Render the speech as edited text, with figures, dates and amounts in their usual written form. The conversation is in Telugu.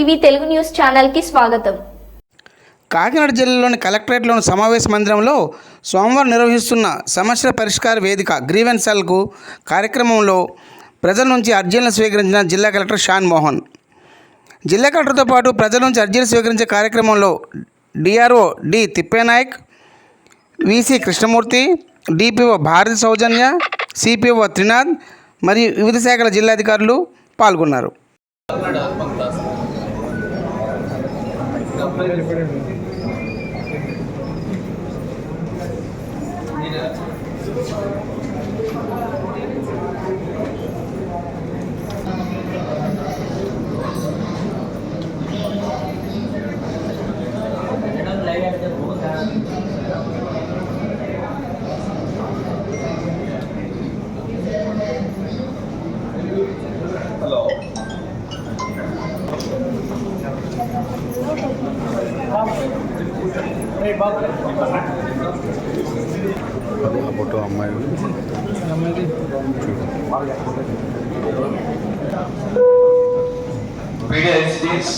టీవీ తెలుగు న్యూస్ ఛానల్కి స్వాగతం. కాకినాడ జిల్లాలోని కలెక్టరేట్లోని సమావేశ మందిరంలో సోమవారం నిర్వహిస్తున్న సమస్యల పరిష్కార వేదిక గ్రీవెన్స్ సెల్కు కార్యక్రమంలో ప్రజల నుంచి అర్జీలను స్వీకరించిన జిల్లా కలెక్టర్ షాన్ మోహన్. జిల్లా కలెక్టర్తో పాటు ప్రజల నుంచి అర్జీలు స్వీకరించే కార్యక్రమంలో DRO D Thippenayak, VC Krishnamurthy, DPO Bharathi Soujanya, CPO Trinath మరియు వివిధ శాఖల జిల్లాధికారులు పాల్గొన్నారు. ఫోటో అమ్మాయి Video is this.